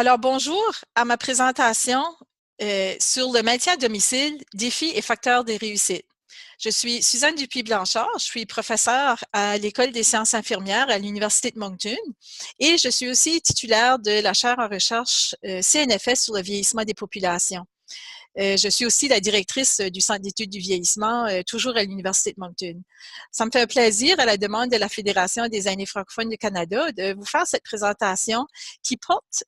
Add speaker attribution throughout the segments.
Speaker 1: Alors, bonjour à ma présentation sur le maintien à domicile, défis et facteurs de réussite. Je suis Suzanne Dupuis-Blanchard, je suis professeure à l'École des sciences infirmières à l'Université de Moncton et je suis aussi titulaire de la chaire en recherche CNFS sur le vieillissement des populations. Je suis aussi la directrice du Centre d'études du vieillissement, toujours à l'Université de Moncton. Ça me fait un plaisir, à la demande de la Fédération des aînés francophones du Canada, de vous faire cette présentation qui porte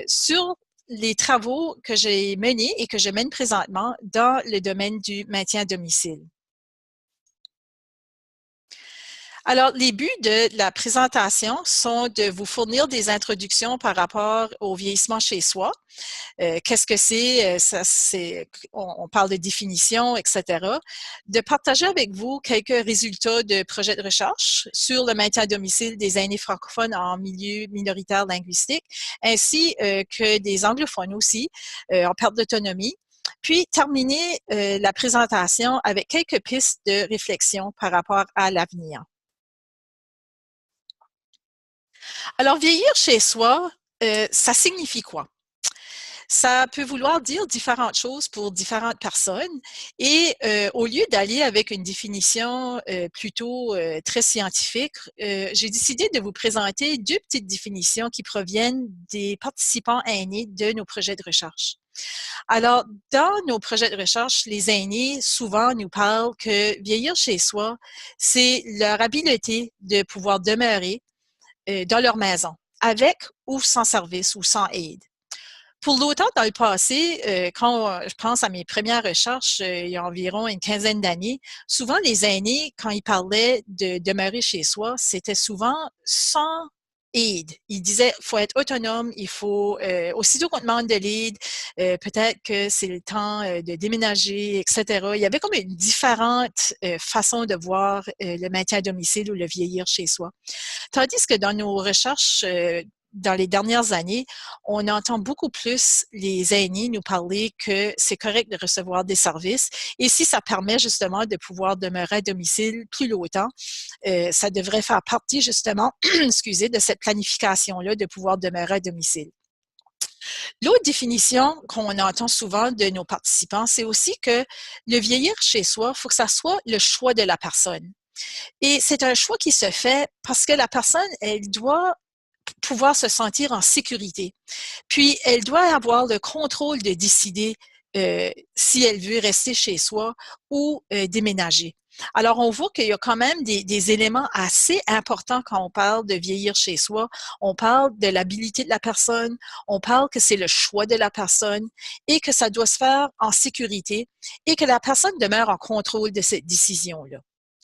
Speaker 1: sur les travaux que j'ai menés et que je mène présentement dans le domaine du maintien à domicile. Alors, les buts de la présentation sont de vous fournir des introductions par rapport au vieillissement chez soi. Qu'est-ce que c'est? On parle de définition, etc. De partager avec vous quelques résultats de projets de recherche sur le maintien à domicile des aînés francophones en milieu minoritaire linguistique, ainsi que des anglophones aussi, en perte d'autonomie. Puis terminer la présentation avec quelques pistes de réflexion par rapport à l'avenir. Alors, vieillir chez soi, ça signifie quoi? Ça peut vouloir dire différentes choses pour différentes personnes et au lieu d'aller avec une définition plutôt très scientifique, j'ai décidé de vous présenter deux petites définitions qui proviennent des participants aînés de nos projets de recherche. Alors, dans nos projets de recherche, les aînés souvent nous parlent que vieillir chez soi, c'est leur habileté de pouvoir demeurer dans leur maison, avec ou sans service ou sans aide. Pour l'autant, dans le passé, quand je pense à mes premières recherches, il y a environ une quinzaine d'années, souvent les aînés, quand ils parlaient de demeurer chez soi, c'était souvent sans aide. Ils disaient, il faut être autonome, il faut, aussitôt qu'on demande de l'aide, peut-être que c'est le temps de déménager, etc. Il y avait comme une différente façon de voir le maintien à domicile ou le vieillir chez soi. Tandis que dans nos recherches, dans les dernières années, on entend beaucoup plus les aînés nous parler que c'est correct de recevoir des services et si ça permet justement de pouvoir demeurer à domicile plus longtemps, ça devrait faire partie justement, excusez, de cette planification-là de pouvoir demeurer à domicile. L'autre définition qu'on entend souvent de nos participants, c'est aussi que le vieillir chez soi, il faut que ça soit le choix de la personne. Et c'est un choix qui se fait parce que la personne, elle doit pouvoir se sentir en sécurité. Puis, elle doit avoir le contrôle de décider si elle veut rester chez soi ou déménager. Alors, on voit qu'il y a quand même des éléments assez importants quand on parle de vieillir chez soi. On parle de l'habilité de la personne, on parle que c'est le choix de la personne et que ça doit se faire en sécurité et que la personne demeure en contrôle de cette décision-là.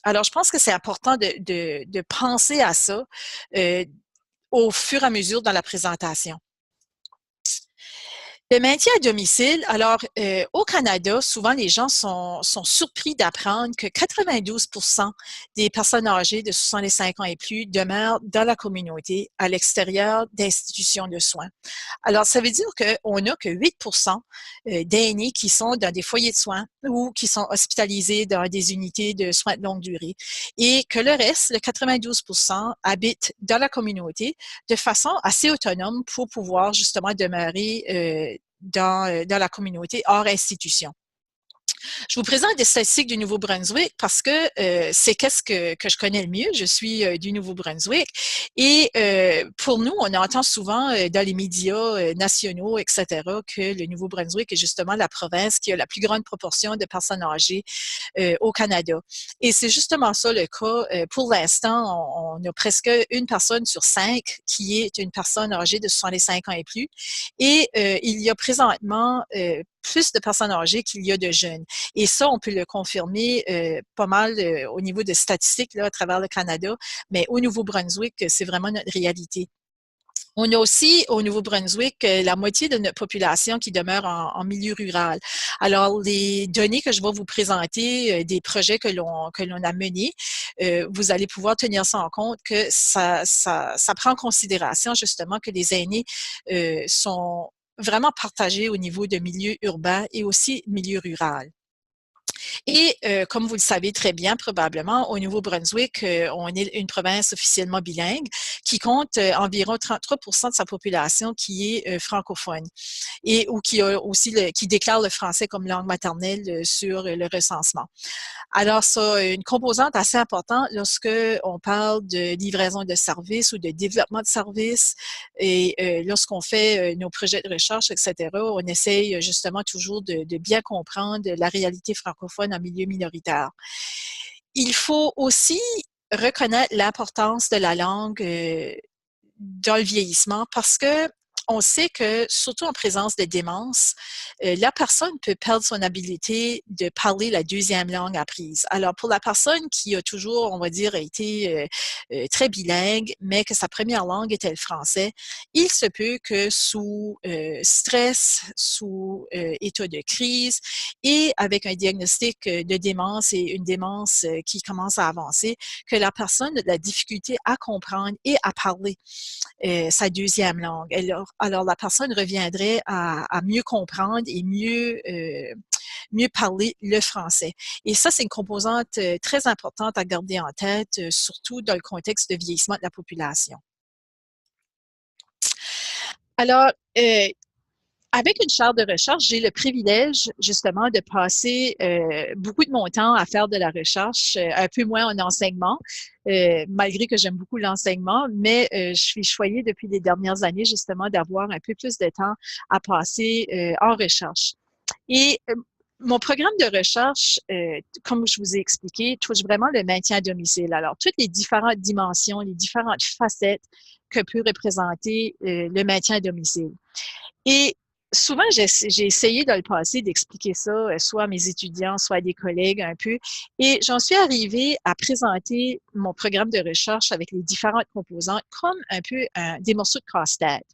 Speaker 1: Alors, je pense que c'est important de penser à ça au fur et à mesure dans la présentation. Le maintien à domicile, alors au Canada, souvent les gens sont surpris d'apprendre que 92 des personnes âgées de 65 ans et plus demeurent dans la communauté à l'extérieur d'institutions de soins. Alors, ça veut dire qu'on n'a que 8 d'aînés qui sont dans des foyers de soins ou qui sont hospitalisés dans des unités de soins de longue durée et que le reste, le 92 habitent dans la communauté de façon assez autonome pour pouvoir justement demeurer dans la communauté hors institution. Je vous présente des statistiques du Nouveau-Brunswick parce que c'est qu'est-ce que je connais le mieux. Je suis du Nouveau-Brunswick et pour nous, on entend souvent dans les médias nationaux, etc., que le Nouveau-Brunswick est justement la province qui a la plus grande proportion de personnes âgées au Canada. Et c'est justement ça le cas. Pour l'instant, on a presque une personne sur 5 qui est une personne âgée de 65 ans et plus. Et il y a présentement plus de personnes âgées qu'il y a de jeunes. Et ça, on peut le confirmer pas mal au niveau de statistiques là, à travers le Canada, mais au Nouveau-Brunswick, c'est vraiment notre réalité. On a aussi au Nouveau-Brunswick la moitié de notre population qui demeure en milieu rural. Alors, les données que je vais vous présenter, des projets que l'on a menés, vous allez pouvoir tenir ça en compte que ça prend en considération justement que les aînés sont vraiment partagés au niveau de milieu urbain et aussi milieu rural. Et comme vous le savez très bien, probablement, au Nouveau-Brunswick, on est une province officiellement bilingue qui compte environ 33% de sa population qui est francophone et ou qui a aussi qui déclare le français comme langue maternelle sur le recensement. Alors, ça a une composante assez importante lorsque on parle de livraison de services ou de développement de services et lorsqu'on fait nos projets de recherche, etc., on essaye justement toujours de bien comprendre la réalité francophone en milieu minoritaire. Il faut aussi reconnaître l'importance de la langue dans le vieillissement parce que on sait que, surtout en présence de démence, la personne peut perdre son habilité de parler la deuxième langue apprise. Alors, pour la personne qui a toujours, on va dire, été très bilingue, mais que sa première langue était le français, il se peut que sous stress, sous état de crise et avec un diagnostic de démence et une démence qui commence à avancer, que la personne a de la difficulté à comprendre et à parler sa deuxième langue. Alors, la personne reviendrait à mieux comprendre et mieux parler le français. Et ça, c'est une composante très importante à garder en tête, surtout dans le contexte de vieillissement de la population. Alors, avec une chaire de recherche, j'ai le privilège justement de passer beaucoup de mon temps à faire de la recherche, un peu moins en enseignement, malgré que j'aime beaucoup l'enseignement, mais je suis choyée depuis les dernières années justement d'avoir un peu plus de temps à passer en recherche. Et mon programme de recherche, comme je vous ai expliqué, touche vraiment le maintien à domicile. Alors, toutes les différentes dimensions, les différentes facettes que peut représenter le maintien à domicile. Et souvent, j'ai essayé dans le passé d'expliquer ça, soit à mes étudiants, soit à des collègues un peu. Et j'en suis arrivée à présenter mon programme de recherche avec les différentes composantes comme un peu des morceaux de casse-tête.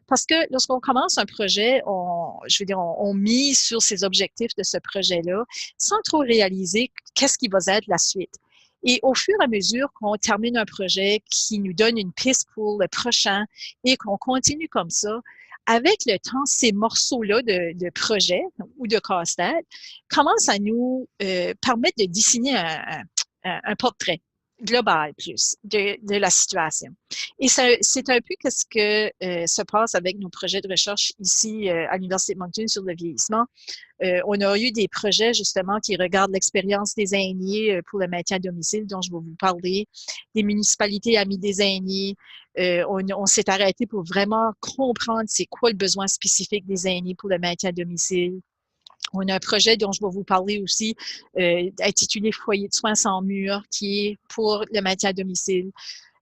Speaker 1: Parce que lorsqu'on commence un projet, on mise sur ces objectifs de ce projet-là sans trop réaliser qu'est-ce qui va être la suite. Et au fur et à mesure qu'on termine un projet qui nous donne une piste pour le prochain et qu'on continue comme ça, avec le temps, ces morceaux-là de projet ou de casse-tête commencent à nous permettre de dessiner un portrait global plus de la situation. Et c'est un peu ce que se passe avec nos projets de recherche ici à l'Université de Moncton sur le vieillissement. On a eu des projets justement qui regardent l'expérience des aînés pour le maintien à domicile dont je vais vous parler, des municipalités amies des aînés. On s'est arrêté pour vraiment comprendre c'est quoi le besoin spécifique des aînés pour le maintien à domicile. On a un projet dont je vais vous parler aussi, intitulé Foyer de soins sans mur, qui est pour le maintien à domicile.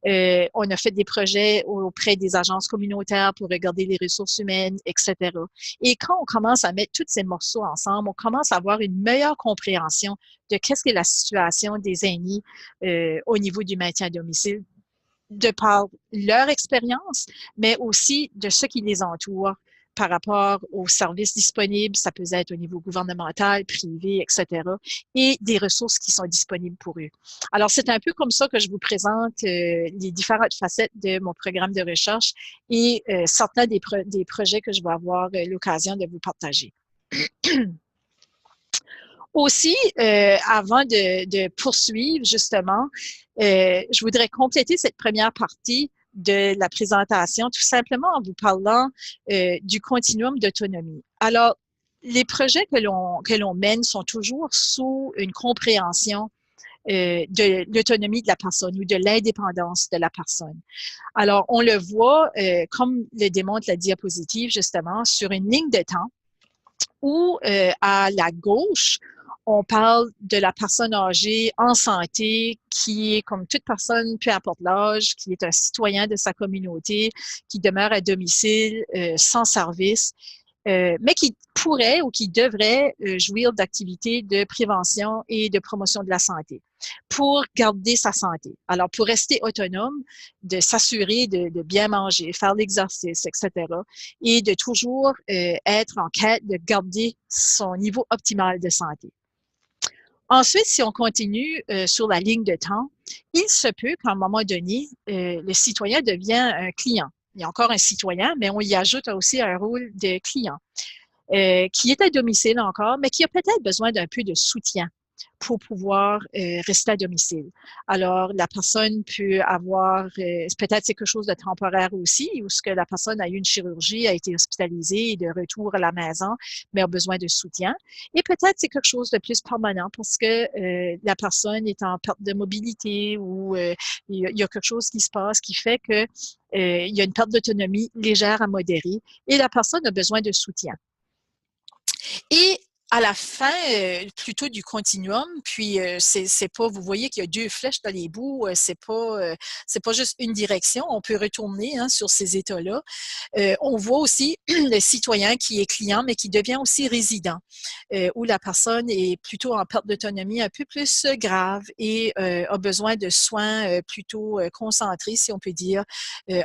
Speaker 1: On a fait des projets auprès des agences communautaires pour regarder les ressources humaines, etc. Et quand on commence à mettre tous ces morceaux ensemble, on commence à avoir une meilleure compréhension de qu'est-ce qu'est la situation des aînés au niveau du maintien à domicile, de par leur expérience, mais aussi de ce qui les entoure par rapport aux services disponibles, ça peut être au niveau gouvernemental, privé, etc., et des ressources qui sont disponibles pour eux. Alors, c'est un peu comme ça que je vous présente les différentes facettes de mon programme de recherche et certains des projets que je vais avoir l'occasion de vous partager. Aussi, avant de poursuivre justement, je voudrais compléter cette première partie de la présentation tout simplement en vous parlant du continuum d'autonomie. Alors, les projets que l'on mène sont toujours sous une compréhension de l'autonomie de la personne ou de l'indépendance de la personne. Alors, on le voit, comme le démontre la diapositive justement, sur une ligne de temps où à la gauche, on parle de la personne âgée en santé qui est comme toute personne, peu importe l'âge, qui est un citoyen de sa communauté, qui demeure à domicile sans service, mais qui pourrait ou qui devrait jouir d'activités de prévention et de promotion de la santé pour garder sa santé. Alors, pour rester autonome, de s'assurer de bien manger, faire l'exercice, etc. et de toujours être en quête de garder son niveau optimal de santé. Ensuite, si on continue sur la ligne de temps, il se peut qu'à un moment donné, le citoyen devient un client. Il y a encore un citoyen, mais on y ajoute aussi un rôle de client. qui est à domicile encore, mais qui a peut-être besoin d'un peu de soutien pour pouvoir rester à domicile. Alors, la personne peut avoir, peut-être c'est quelque chose de temporaire aussi, où ce que la personne a eu une chirurgie, a été hospitalisée et de retour à la maison, mais a besoin de soutien. Et peut-être c'est quelque chose de plus permanent parce que la personne est en perte de mobilité ou il y a quelque chose qui se passe qui fait que il y a une perte d'autonomie légère à modérée et la personne a besoin de soutien. Et à la fin, plutôt du continuum, puis c'est pas, vous voyez qu'il y a deux flèches dans les bouts, c'est pas juste une direction, on peut retourner hein, sur ces états-là. On voit aussi le citoyen qui est client, mais qui devient aussi résident, où la personne est plutôt en perte d'autonomie un peu plus grave et a besoin de soins plutôt concentrés, si on peut dire,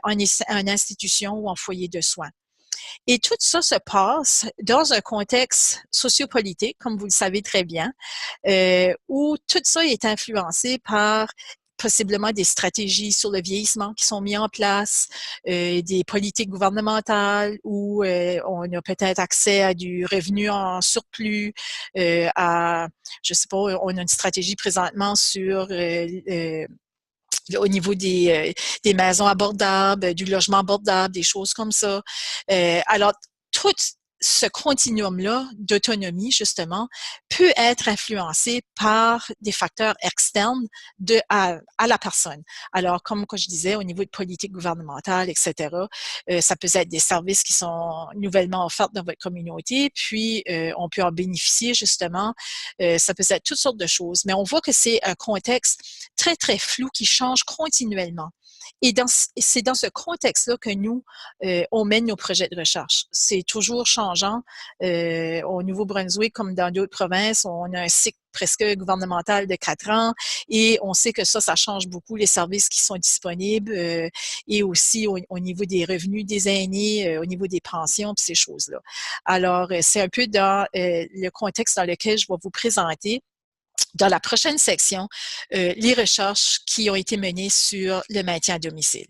Speaker 1: en institution ou en foyer de soins. Et tout ça se passe dans un contexte sociopolitique, comme vous le savez très bien, où tout ça est influencé par possiblement des stratégies sur le vieillissement qui sont mises en place, des politiques gouvernementales où on a peut-être accès à du revenu en surplus, je sais pas, on a une stratégie présentement sur au niveau des maisons abordables, du logement abordable, des choses comme ça. Alors, tout ce continuum-là d'autonomie, justement, peut être influencé par des facteurs externes à la personne. Alors, comme je disais, au niveau de politique gouvernementale, etc., ça peut être des services qui sont nouvellement offerts dans votre communauté, puis on peut en bénéficier, justement. Ça peut être toutes sortes de choses, mais on voit que c'est un contexte très, très flou qui change continuellement. Et c'est dans ce contexte-là que nous, on mène nos projets de recherche. C'est toujours changeant. Au Nouveau-Brunswick, comme dans d'autres provinces, on a un cycle presque gouvernemental de 4 ans et on sait que ça change beaucoup les services qui sont disponibles et aussi au niveau des revenus des aînés, au niveau des pensions et ces choses-là. Alors, c'est un peu dans le contexte dans lequel je vais vous présenter dans la prochaine section les recherches qui ont été menées sur le maintien à domicile.